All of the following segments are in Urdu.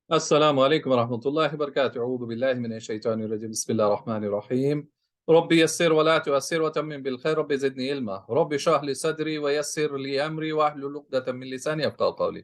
السلام عليكم ورحمة الله وبركاته. أعوذ بالله من الشيطان الرجيم. بسم الله الرحمن الرحيم. ربي يسر ولا تؤسر وتمم بالخير. ربي زدني علما. ربي اشرح لي صدري ويسر لي أمري واحلل عقدة من لساني يفقهوا قولي.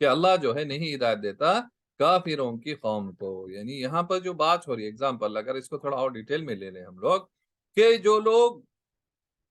کہ اللہ جو ہے نہیں ہدایت دیتا کافروں کی قوم کو. یعنی یہاں پر جو بات ہو رہی ہے ایگزامپل، اگر اس کو تھوڑا اور ڈیٹیل میں لے لیں ہم لوگ، کہ جو لوگ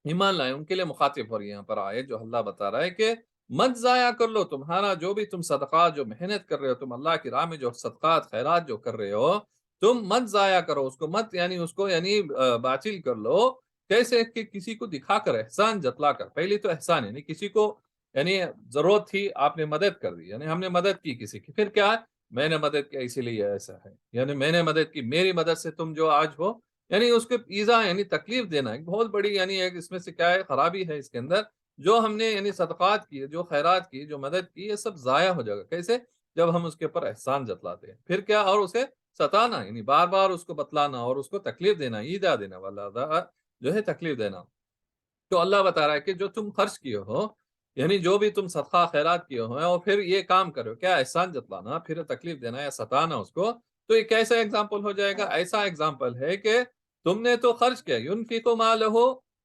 ایمان لائے ان کے لیے مخاطب ہو رہی ہے یہاں پر آئے، جو اللہ بتا رہا ہے کہ مت ضائع کر لو تمہارا جو بھی تم صدقات، جو محنت کر رہے ہو تم اللہ کی راہ میں، جو صدقات خیرات جو کر رہے ہو، تم مت ضائع کرو اس کو، مت یعنی اس کو یعنی باطل کر لو. کیسے؟ کہ کسی کو دکھا کر، احسان جتلا کر. پہلی تو احسان یعنی کسی کو یعنی ضرورت تھی، آپ نے مدد کر دی، یعنی ہم نے مدد کی کسی کی، پھر کیا ہے؟ میں نے مدد کی اسی لیے ایسا ہے، یعنی میں نے مدد کی، میری مدد سے تم جو آج ہو، یعنی اس کو ایزا یعنی تکلیف دینا ایک بہت بڑی یعنی ایک اس میں سے کیا ہے خرابی ہے اس کے اندر. جو ہم نے یعنی صدقات کی، جو خیرات کی، جو مدد کی، یہ سب ضائع ہو جائے گا. کیسے؟ جب ہم اس کے اوپر احسان جتلاتے ہیں. پھر کیا؟ اور اسے ستانا یعنی بار بار اس کو بتلانا اور اس کو تکلیف دینا، ایدا دینا والا جو ہے تکلیف دینا. تو اللہ بتا رہا ہے کہ جو تم خرچ کیے ہو، یعنی جو بھی تم صدقہ خیرات کیے ہو اور پھر یہ کام کرو، کیا احسان جتلانا، پھر تکلیف دینا یا ستانا اس کو، تو یہ کیسا ایگزامپل ہو جائے گا؟ ایسا ایگزامپل ہے کہ تم نے تو خرچ کیا، ينفق مالہ،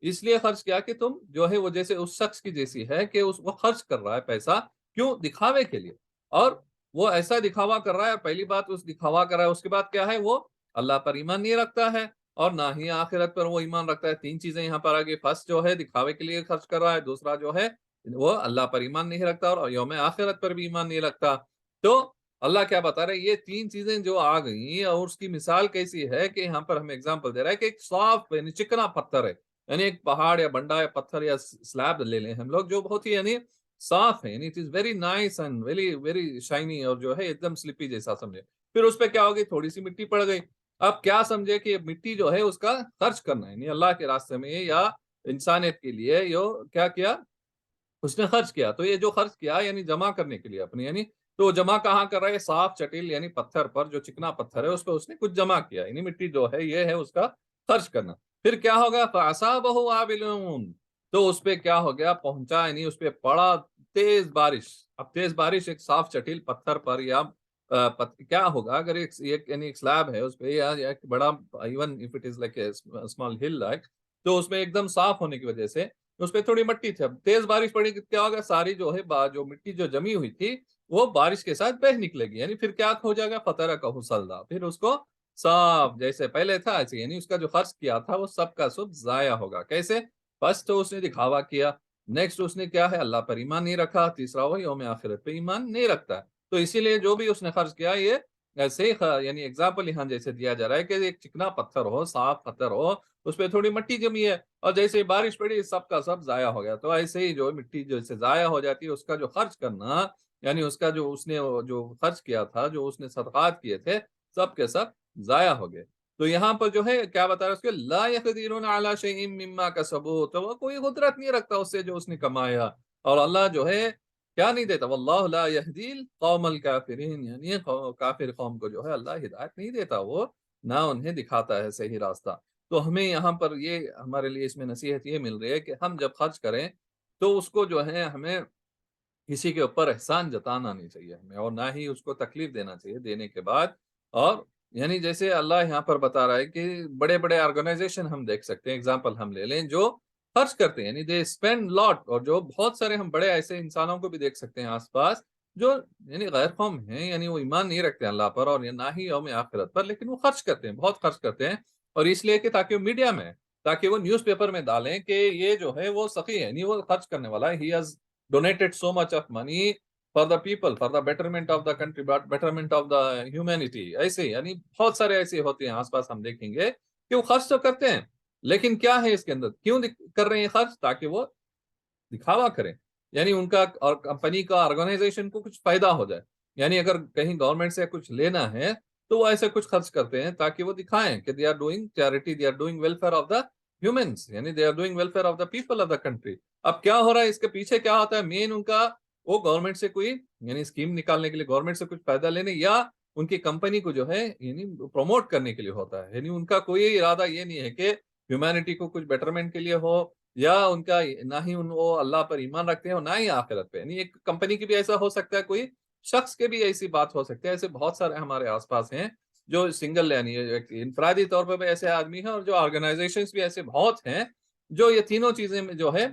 اس لیے خرچ کیا کہ تم جو ہے وہ جیسے اس شخص کی جیسی ہے کہ وہ خرچ کر رہا ہے پیسہ، کیوں؟ دکھاوے کے لیے. اور وہ ایسا دکھاوا کر رہا ہے، پہلی بات اس دکھاوا کر رہا ہے، اس کے بعد کیا ہے؟ وہ اللہ پر ایمان نہیں رکھتا ہے اور نہ ہی آخرت پر وہ ایمان رکھتا ہے. تین چیزیں یہاں پر آگے. فرسٹ جو ہے دکھاوے کے لیے خرچ کر رہا ہے، دوسرا جو ہے وہ اللہ پر ایمان نہیں رکھتا اور یوم آخرت پر بھی ایمان نہیں رکھتا. تو اللہ کیا بتا رہے ہیں؟ یہ تین چیزیں جو آ گئی، اور اس کی مثال کیسی ہے کہ یہاں پر ہمیں ایگزامپل دے رہا ہے کہ ایک صاف یعنی چکنا پتھر ہے، یعنی ایک پہاڑ یا بنڈا یا پتھر یا سلیب لے لیں ہم لوگ، جو بہت ہی یعنی صاف ہے، یعنی it is very nice and very very shiny, اور جو ہے ایک دم سلپی جیسا سمجھے. پھر اس پہ کیا ہوگی؟ تھوڑی سی مٹی پڑ گئی. اب کیا سمجھے کہ مٹی جو ہے اس کا خرچ کرنا ہے، یعنی اللہ کے راستے میں یا انسانیت کے لیے یہ کیا کیا؟ اس نے خرچ کیا. تو یہ جو خرچ کیا یعنی جمع کرنے کے لیے اپنی، یعنی تو جمع کہاں کر رہا ہے؟ صاف چٹیل یعنی پتھر پر، جو چکنا پتھر ہے اس پہ اس نے کچھ جمع کیا، یعنی مٹی جو ہے یہ ہے اس کا خرچ کرنا. پھر کیا ہوگا؟ فَأَصَابَهُ وَابِلٌ، تو اس پہ کیا ہو گیا؟ پہنچا یعنی اس پہ پڑا تیز بارش. اب تیز بارش ایک صاف چٹیل پتھر پر یا کیا ہوگا اگر ایک یعنی ایک سلیب ہے اس پہ یا ایک بڑا، even if it is like a small ہل لائک، تو اس میں ایک دم صاف ہونے کی وجہ سے اس پہ تھوڑی مٹی تھی. اب تیز بارش پڑی، کیا ہوگا؟ ساری جو ہے جو مٹی جو جمی ہوئی تھی وہ بارش کے ساتھ بہ نکلے گی، یعنی پھر کیا ہو جائے گا؟ فَتَرَكَهُ صَلْدًا، پھر اس کو صاف جیسے پہلے تھا ایسے، یعنی اس کا جو خرچ کیا تھا وہ سب کا سب ضائع ہوگا. کیسے؟ فرسٹ تو اس نے دکھاوا کیا، نیکسٹ اس نے کیا ہے؟ اللہ پر ایمان نہیں رکھا، تیسرا وہ یوم آخرت پہ ایمان نہیں رکھتا. تو اسی لیے جو بھی اس نے خرچ کیا، یہ ایسے ہی یعنی ایگزامپل یہاں جیسے دیا جا رہا ہے کہ ایک چکنا پتھر ہو، صاف پتھر ہو، اس پہ تھوڑی مٹی جمی ہے اور جیسے بارش پڑی سب کا سب ضائع ہو گیا. تو ایسے ہی جو مٹی جیسے ضائع ہو جاتی ہے، اس کا جو خرچ کرنا یعنی اس کا جو اس نے جو خرچ کیا تھا، جو اس نے صدقات کیے تھے، سب کے سب ضائع ہو گئے. تو یہاں پر جو ہے کیا بتا رہا ہے اس کے؟ لا يقدرون على شيء مما كسبوا، تو وہ کوئی قدرت نہیں رکھتا اس سے جو اس نے کمایا. اور اللہ جو ہے کیا نہیں دیتا؟ واللہ لا يهدي القوم الكافرين، یعنی کافر قوم کو جو ہے اللہ ہدایت نہیں دیتا، وہ نہ انہیں دکھاتا ہے صحیح راستہ. تو ہمیں یہاں پر یہ ہمارے لیے اس میں نصیحت یہ مل رہی ہے کہ ہم جب خرچ کریں تو اس کو جو ہے ہمیں کسی کے اوپر احسان جتانا نہیں چاہیے ہمیں، اور نہ ہی اس کو تکلیف دینا چاہیے دینے کے بعد. اور یعنی جیسے اللہ یہاں پر بتا رہا ہے کہ بڑے بڑے آرگنائزیشن ہم دیکھ سکتے ہیں، اگزامپل ہم لے لیں، جو خرچ کرتے ہیں، یعنی دے اسپینڈ لاٹ، اور جو بہت سارے ہم بڑے ایسے انسانوں کو بھی دیکھ سکتے ہیں آس پاس جو یعنی غیر قوم ہیں، یعنی وہ ایمان نہیں رکھتے ہیں اللہ پر اور نہ ہی یوم آخرت پر، لیکن وہ خرچ کرتے ہیں، بہت خرچ کرتے ہیں. اور اس لیے کہ تاکہ وہ میڈیا میں، تاکہ وہ نیوز پیپر میں ڈالیں کہ یہ جو ہے وہ سخی ہے، یعنی وہ خرچ کرنے والا ہے، he has donated so much of money for the people, for the betterment of the country, but betterment of the humanity. ایسے یعنی بہت سارے ایسے ہوتے ہیں آس پاس ہم دیکھیں گے کہ وہ خرچ تو کرتے ہیں، لیکن کیا ہے اس کے اندر؟ کیوں کر رہے ہیں خرچ؟ تاکہ وہ دکھاوا کریں، یعنی ان کا اور کمپنی کا آرگنائزیشن کو کچھ فائدہ ہو جائے. یعنی اگر کہیں گورنمنٹ سے کچھ لینا ہے تو وہ ایسے کچھ خرچ کرتے ہیں تاکہ وہ دکھائیں کہ they are doing charity, they are doing welfare of the humans، یعنی they are doing welfare of the people of the country. اب کیا ہو رہا ہے اس کے پیچھے؟ کیا ہوتا ہے مین؟ ان کا وہ گورنمنٹ سے کوئی یعنی اسکیم نکالنے کے لیے، گورنمنٹ سے کچھ فائدہ لینے، یا ان کی کمپنی کو جو ہے یعنی پروموٹ کرنے کے لیے ہوتا ہے. یعنی ان کا کوئی ارادہ یہ نہیں ہے کہ ہیومینٹی کو کچھ بیٹرمنٹ کے لیے ہو، یا ان کا نہ ہی وہ اللہ پر ایمان رکھتے ہیں اور نہ ہی آخرت پہ. یعنی ایک کمپنی کی بھی ایسا ہو سکتا ہے، کوئی شخص کے بھی ایسی بات ہو سکتی ہے. ایسے بہت سارے ہمارے آس پاس ہیں جو سنگل یعنی انفرادی طور پہ بھی ایسے آدمی ہیں، اور جو آرگنائزیشنز بھی ایسے بہت ہیں جو یہ تینوں چیزیں میں جو ہے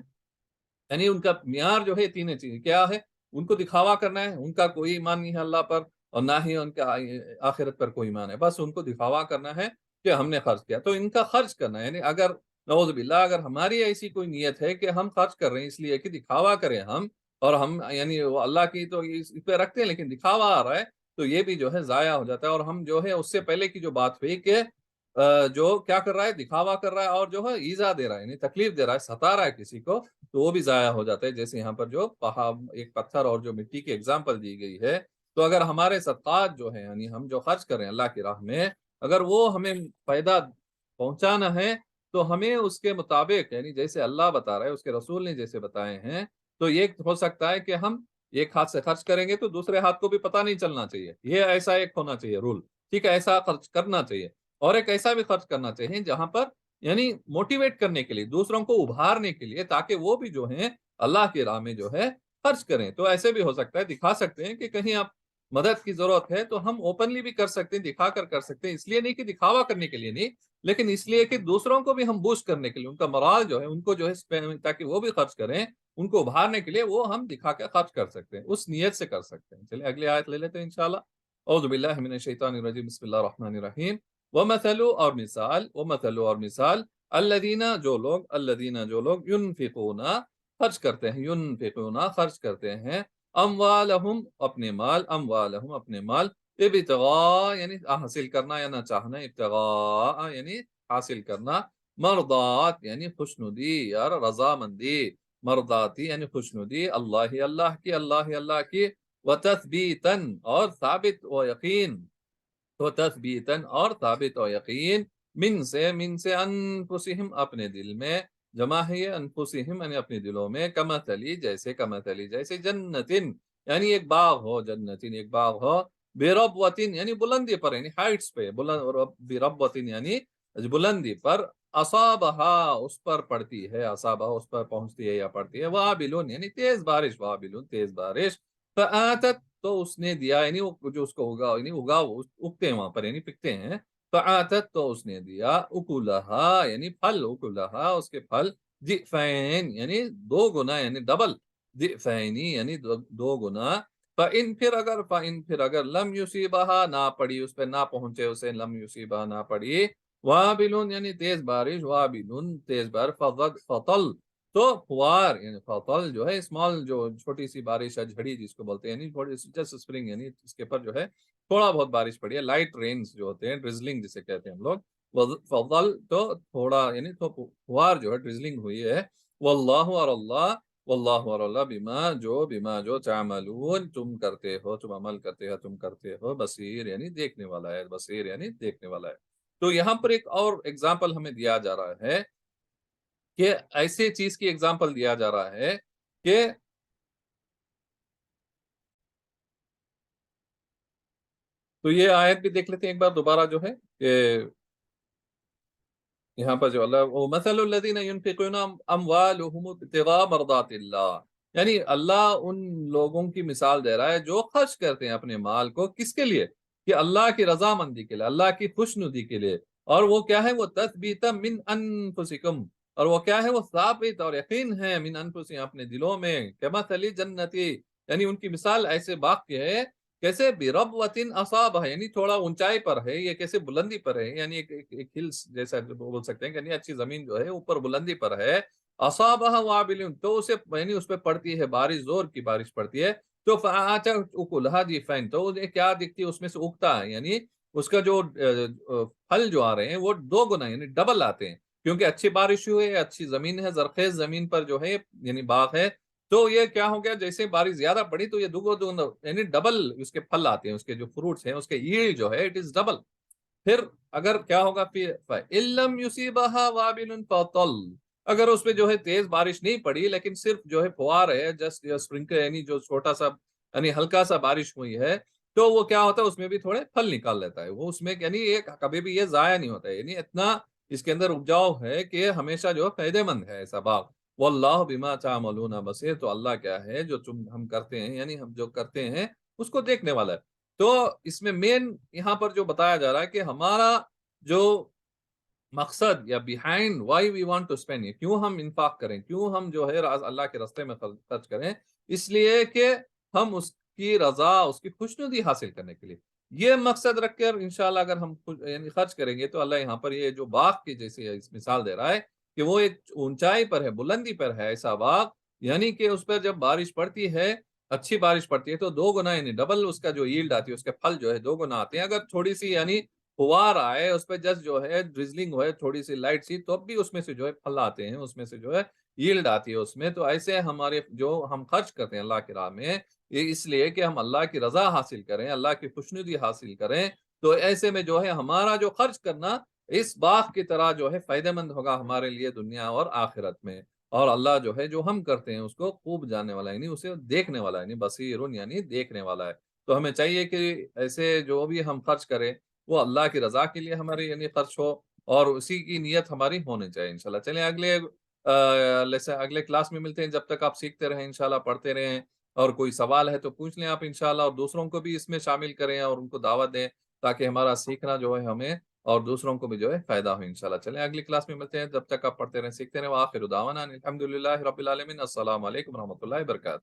یعنی ان کا معیار جو ہے تینوں چیزیں کیا ہے؟ ان کو دکھاوا کرنا ہے، ان کا کوئی ایمان نہیں ہے اللہ پر اور نہ ہی ان کا آخرت پر کوئی ایمان ہے، بس ان کو دکھاوا کرنا ہے کہ ہم نے خرچ کیا، تو ان کا خرچ کرنا ہے، یعنی اگر نعوذ باللہ اگر ہماری ایسی کوئی نیت ہے کہ ہم خرچ کر رہے ہیں اس لیے کہ دکھاوا کریں ہم، اور ہم یعنی وہ اللہ کی تو اس پہ رکھتے ہیں لیکن دکھاوا آ رہا ہے، تو یہ بھی جو ہے ضائع ہو جاتا ہے، اور ہم جو ہے اس سے پہلے کی جو بات ہوئی کہ جو کیا کر رہا ہے، دکھاوا کر رہا ہے اور جو ہے ایذا دے رہا ہے، یعنی تکلیف دے رہا ہے، ستا رہا ہے کسی کو، تو وہ بھی ضائع ہو جاتا ہے، جیسے یہاں پر جو ایک پتھر اور جو مٹی کی اگزامپل دی گئی ہے، تو اگر ہمارے صدقات جو ہیں یعنی ہم جو خرچ کر رہے ہیں اللہ کی راہ میں، اگر وہ ہمیں فائدہ پہنچانا ہے تو ہمیں اس کے مطابق یعنی جیسے اللہ بتا رہا ہے، اس کے رسول نے جیسے بتائے ہیں، تو یہ ہو سکتا ہے کہ ہم ایک ہاتھ سے خرچ کریں گے تو دوسرے ہاتھ کو بھی پتہ نہیں چلنا چاہیے، یہ ایسا ایک ہونا چاہیے رول، ٹھیک ہے، ایسا خرچ کرنا چاہیے، اور ایک ایسا بھی خرچ کرنا چاہیے جہاں پر یعنی موٹیویٹ کرنے کے لیے، دوسروں کو ابھارنے کے لیے، تاکہ وہ بھی جو ہیں اللہ کی راہ میں جو ہے خرچ کریں، تو ایسے بھی ہو سکتا ہے، دکھا سکتے ہیں کہ کہیں آپ مدد کی ضرورت ہے تو ہم اوپنلی بھی کر سکتے ہیں، دکھا کر سکتے ہیں، اس لیے نہیں کہ دکھاوا کرنے کے لیے نہیں، لیکن اس لیے کہ دوسروں کو بھی ہم بوسٹ کرنے کے لیے، ان کا مرال جو ہے ان کو جو ہے تاکہ وہ بھی خرچ کریں، ان کو ابھارنے کے لیے وہ ہم دکھا کے خرچ کر سکتے ہیں، اس نیت سے کر سکتے ہیں۔ چلیے اگلی آیت لے لیتے ہیں انشاءاللہ۔ اعوذ باللہ من الشیطان الرجیم، بسم اللہ الرحمن الرحیم۔ ومثل اور مثال، ومثل اور مثال، الذین جو لوگ ينفقون خرچ کرتے ہیں، ينفقون خرچ کرتے ہیں، اموالہم اپنے مال، اموالہم اپنے مال، ابتغاء یعنی حاصل کرنا یا نہ چاہنا، ابتغاء یعنی حاصل کرنا، مرضات یعنی خوشنودی یا رضامندی، مرضاتی یعنی خوشنودی، اللہ کی، وتثبیتا اور ثابت و یقین، تو تثبیتاً اور ثابت و یقین، من سے انفسہم اپنے دل میں، جمع ہے یہ انفسہم یعنی اپنے دلوں میں، کمثلی جیسے جنتن یعنی ایک باغ ہو، جنتن ایک باغ ہو، بربوتن یعنی بلندی پر، یعنی ہائٹس پہ، بربوتن یعنی بلندی پر، اصابہا اس پر پڑتی ہے، اصابہا اس پر پہنچتی ہے یا پڑتی ہے، وابلون یعنی تیز بارش، وابلون تیز بارش، فآتت تو اس نے دیا، یعنی وہ جو اس کو اگا، یعنی اگتے ہیں وہاں پر یعنی پکتے ہیں، فآتت تو اس نے دیا، اکلہا یعنی پھل، اکلہا اس کے پھل، ضعفین یعنی دو گنا، یعنی ڈبل، ضعفینی یعنی دو گنا، فإن پھر اگر لم یصیبہا نہ پڑی اس پہ، نہ پہنچے اسے، لم یصیبہا نہ پڑی، وابلن یعنی تیز بارش، وابلن تیز بارش، فطل تو فوار یعنی فطل جو ہے اسمال، جو چھوٹی سی بارش ہے، جھڑی جس کو بولتے ہیں، یعنی تھوڑی جسٹ اسپرنگ، یعنی اس کے پر جو ہے تھوڑا بہت بارش پڑی ہے، لائٹ رینز جو ہوتے ہیں، ڈرزلنگ جسے کہتے ہیں ہم لوگ، فضل تو تھوڑا یعنی تو فوار جو ہے ڈرزلنگ ہوئی ہے، واللہ اور اللہ بما جو تعملون تم کرتے ہو، تم عمل کرتے ہو، بصیر یعنی دیکھنے والا ہے، بصیر یعنی دیکھنے والا ہے۔ تو یہاں پر ایک اور ایگزامپل ہمیں دیا جا رہا ہے کہ ایسے چیز کی ایگزامپل دیا جا رہا ہے کہ تو یہ آیت بھی دیکھ لیتے ہیں ایک بار دوبارہ جو ہے کہ یہاں پر جو اللہ مثل الذین ينفقون اموالهم ابتغاء مرضات اللہ، یعنی اللہ ان لوگوں کی مثال دے رہا ہے جو خرچ کرتے ہیں اپنے مال کو، کس کے لیے؟ کہ اللہ کی رضامندی کے لیے، اللہ کی خوشنودی کے لیے، اور وہ کیا ہے؟ وہ تثبیتا من انفسکم، اور وہ کیا ہے؟ وہ ثابت اور یقین ہے، من انفسکم اپنے دلوں میں، کمثل جنتی یعنی ان کی مثال ایسے باغ کی ہے، کیسے بربوتن اصابہ یعنی تھوڑا اونچائی پر ہے، یہ کیسے بلندی پر ہے، یعنی ایک ہلس جیسا بول سکتے ہیں کہ یعنی اچھی زمین جو ہے اوپر بلندی پر ہے، اصابہ وابل تو اسے یعنی اس پہ پڑتی ہے بارش، زور کی بارش پڑتی ہے، تو فآتت اکلہا ضعفین تو کیا دکھتی ہے اس میں سے اگتا ہے، یعنی اس کا جو پھل جو آ رہے ہیں وہ دو گنا یعنی ڈبل آتے ہیں، کیونکہ اچھی بارش ہوئی ہے، اچھی زمین ہے، زرخیز زمین پر جو ہے یعنی باغ ہے، تو یہ کیا ہو گیا؟ جیسے بارش زیادہ پڑی تو یہ دو یعنی ڈبل اس کے پھل آتے ہیں، اس کے جو فروٹس ہیں، اس کے yield جو ہے اٹ از ڈبل۔ پھر اگر کیا ہوگا؟ پھر فَإِلَّمْ يُصِيبَهَا وَابِلٌ فَطَلٌ اگر اس پہ جو ہے تیز بارش نہیں پڑی لیکن صرف جو ہے فوار ہے، جسٹ اسپرنکل یعنی جو چھوٹا سا یعنی ہلکا سا بارش ہوئی ہے، تو وہ کیا ہوتا ہے؟ اس میں بھی تھوڑے پھل نکال لیتا ہے وہ، اس میں یعنی یہ کبھی بھی یہ ضائع نہیں ہوتا ہے، یعنی اتنا اس کے اندر اپجاؤ ہے کہ ہمیشہ جو فائدہ مند ہے ایسا باغ۔ واللہ بما تعملون بصیر تو اللہ کیا ہے جو ہم کرتے ہیں، یعنی ہم جو کرتے ہیں اس کو دیکھنے والا ہے۔ تو اس میں مین یہاں پر جو بتایا جا رہا ہے کہ ہمارا جو مقصد یا behind why we want to spend, کیوں ہم انفاق کریں، کیوں ہم جو ہے اللہ کے راستے میں خرچ کریں، اس لیے کہ ہم اس کی رضا، اس کی خوشنودی حاصل کرنے کے لیے یہ مقصد رکھ کر انشاءاللہ اگر ہم یعنی خرچ کریں گے تو اللہ یہاں پر یہ جو باغ کی جیسے اس مثال دے رہا ہے کہ وہ ایک اونچائی پر ہے، بلندی پر ہے ایسا باغ، یعنی کہ اس پر جب بارش پڑتی ہے، اچھی بارش پڑتی ہے تو دو گنا یعنی ڈبل اس کا جو ییلڈ آتی ہے، اس کے پھل جو ہے دو گنا آتے ہیں۔ اگر تھوڑی سی یعنی فوار آئے اس پہ جس جو ہے ڈرزلنگ ہوئے تھوڑی سی لائٹ سی، تو اب بھی اس میں سے جو ہے پھل آتے ہیں، اس میں سے جو ہے ییلڈ آتی ہے اس میں۔ تو ایسے ہمارے جو ہم خرچ کرتے ہیں اللہ کی راہ میں، یہ اس لیے کہ ہم اللہ کی رضا حاصل کریں، اللہ کی خوشنودی حاصل کریں، تو ایسے میں جو ہے ہمارا جو خرچ کرنا اس باغ کی طرح جو ہے فائدہ مند ہوگا ہمارے لیے دنیا اور آخرت میں۔ اور اللہ جو ہے جو ہم کرتے ہیں اس کو خوب جاننے والا ہے، یعنی اسے دیکھنے والا ہے، یعنی بصیرun یعنی دیکھنے والا ہے۔ تو ہمیں چاہیے کہ ایسے جو بھی ہم خرچ کریں وہ اللہ کی رضا کے لیے ہمارے یعنی خرچ ہو، اور اسی کی نیت ہماری ہونی چاہیے انشاءاللہ۔ چلیں اگلے کلاس میں ملتے ہیں، جب تک آپ سیکھتے رہیں انشاءاللہ، پڑھتے رہیں، اور کوئی سوال ہے تو پوچھ لیں آپ انشاءاللہ، اور دوسروں کو بھی اس میں شامل کریں اور ان کو دعوت دیں تاکہ ہمارا سیکھنا جو ہے ہمیں اور دوسروں کو بھی جو ہے فائدہ ہو انشاءاللہ۔ چلیں اگلی کلاس میں ملتے ہیں، جب تک آپ پڑھتے رہیں، سیکھتے رہیں۔ وآخر دعوانا ان الحمد للہ رب العالمین۔ السلام علیکم ورحمۃ اللہ وبرکاتہ۔